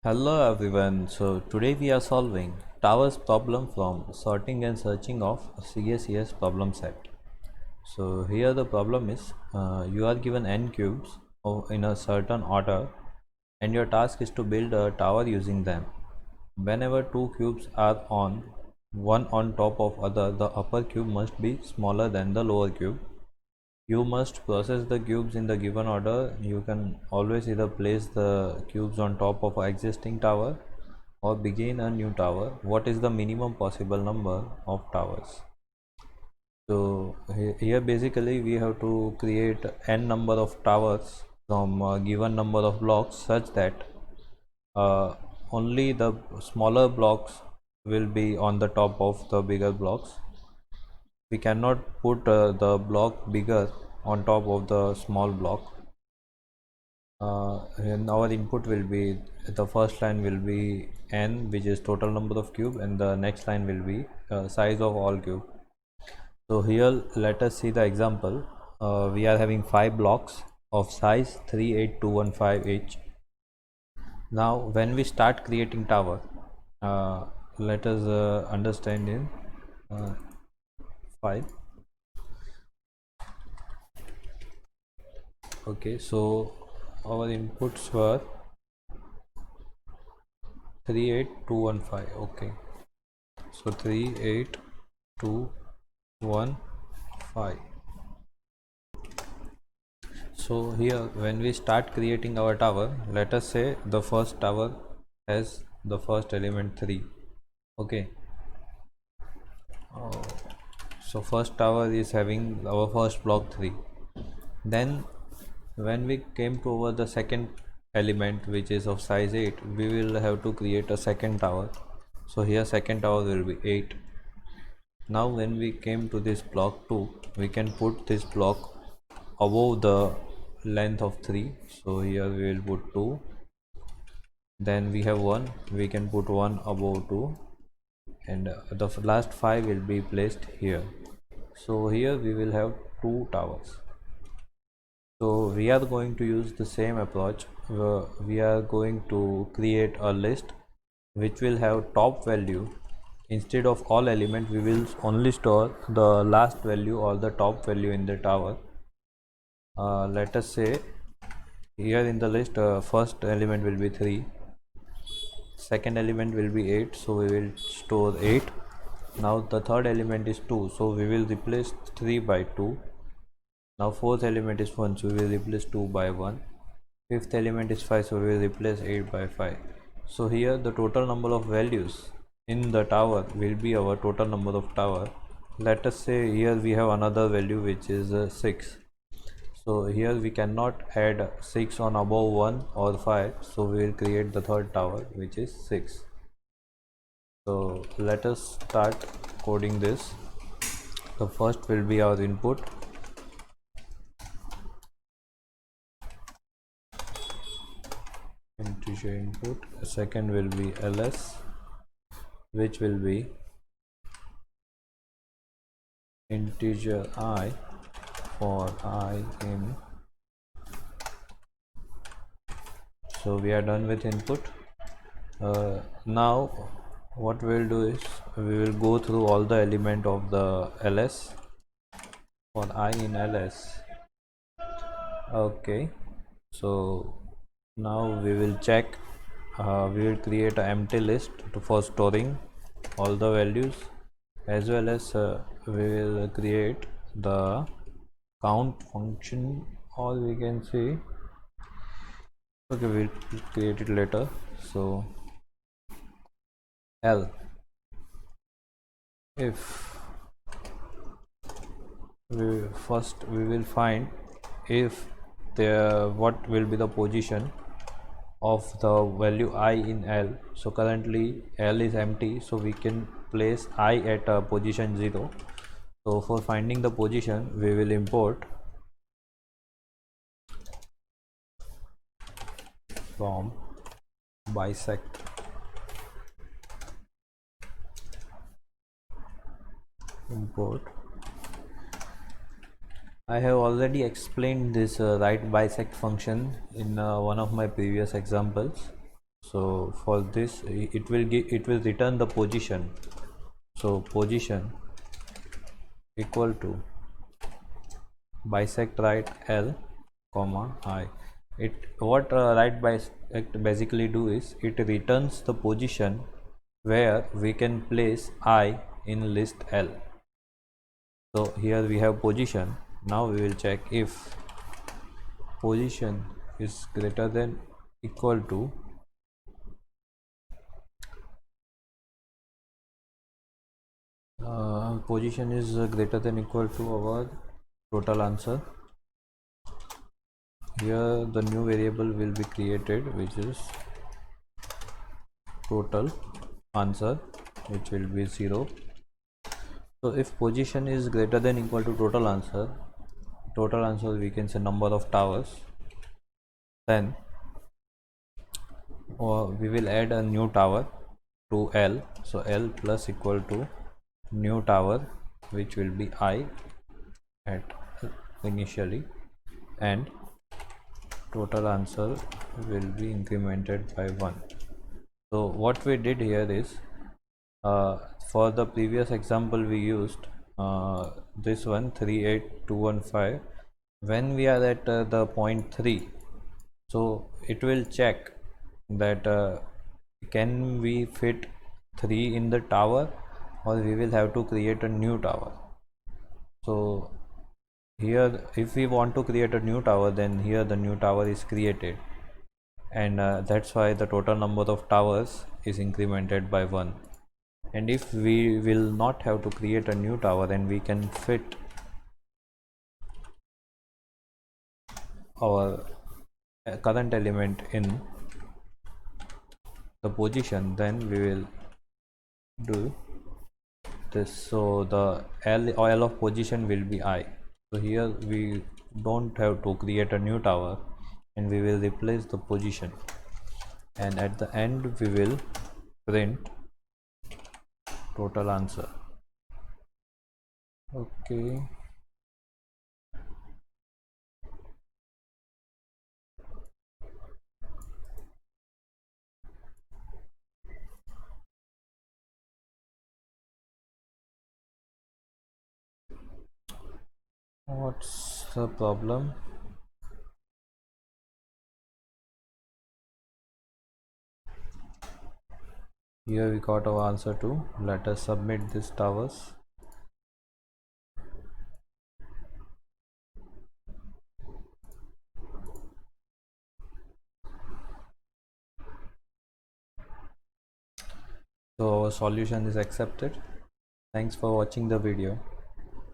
Hello everyone. So today we are solving towers problem from sorting and searching of CSES problem set. So here the problem is you are given n cubes in a certain order and your task is to build a tower using them. Whenever two cubes are on one on top of other, the upper cube must be smaller than the lower cube. You must process the cubes in the given order. You can always either place the cubes on top of an existing tower or begin a new tower. What is the minimum possible number of towers? So here basically we have to create n number of towers from a given number of blocks such that uh, only the smaller blocks will be on the top of the bigger blocks. We cannot put the block bigger on top of the small block. And our input will be, the first line will be n, which is total number of cube, and the next line will be size of all cube. So here let us see the example. We are having 5 blocks of size 3, 8, 2, 1, 5 each. Now when we start creating tower, let us understand in 5. Okay, so our inputs were 3, 8, 2, 1, 5. Okay, so 3, 8, 2, 1, 5. So here when we start creating our tower, let us say the first tower has the first element 3. Okay, so first tower is having our first block 3. Then when we came to over the second element, which is of size 8, we will have to create a second tower. So here second tower will be 8. Now when we came to this block 2, we can put this block above the length of 3. So here we will put 2. Then we have 1, we can put 1 above 2, and the last 5 will be placed here. So here we will have 2 towers. So we are going to use the same approach. We are going to create a list which will have top value. Instead of all element, we will only store the last value or the top value in the tower. Let us say here in the list, first element will be 3, second element will be 8, so we will store 8. Now the third element is 2, so we will replace 3 by 2. Now fourth element is 1, so we will replace 2 by 1. Fifth element is 5, so we will replace 8 by 5. So here the total number of values in the tower will be our total number of tower. Let us say here we have another value which is 6. So here we cannot add 6 on above 1 or 5, so we will create the third tower which is 6. So let us start coding this. The first will be our input. Integer input. Second will be ls, which will be integer I for I in. So we are done with input. Now what we will do is we will go through all the element of the ls for I in ls. Okay, so now we will check. We will create an empty list for storing all the values, as well as we will create the count function, or we can say, okay, we'll create it later. So L, if we will find if there what will be the position of the value I in L. So currently L is empty, so we can place I at position 0. So for finding the position, we will import from bisect import. I have already explained this right bisect function in one of my previous examples. So for this it will return the position. So position equal to bisect right L comma I. It what right bisect basically do is it returns the position where we can place I in list L. So here we have position. Now we will check if position is greater than equal to position is greater than equal to our total answer. Here the new variable will be created, which is total answer, which will be 0. So if position is greater than equal to total answer we can say number of towers, then we will add a new tower to L. So L plus equal to new tower, which will be I at initially, and total answer will be incremented by 1. So what we did here is, for the previous example we used this one 38215. When we are at the point 3, so it will check that can we fit 3 in the tower, or we will have to create a new tower. So here if we want to create a new tower, then here the new tower is created, and that's why the total number of towers is incremented by 1. And if we will not have to create a new tower and we can fit our current element in the position, then we will do this. So the L of position will be I. So here we don't have to create a new tower, and we will replace the position, and at the end we will print total answer. Okay. What's the problem? Here we got our answer too. Let us submit these towers. So our solution is accepted. Thanks for watching the video.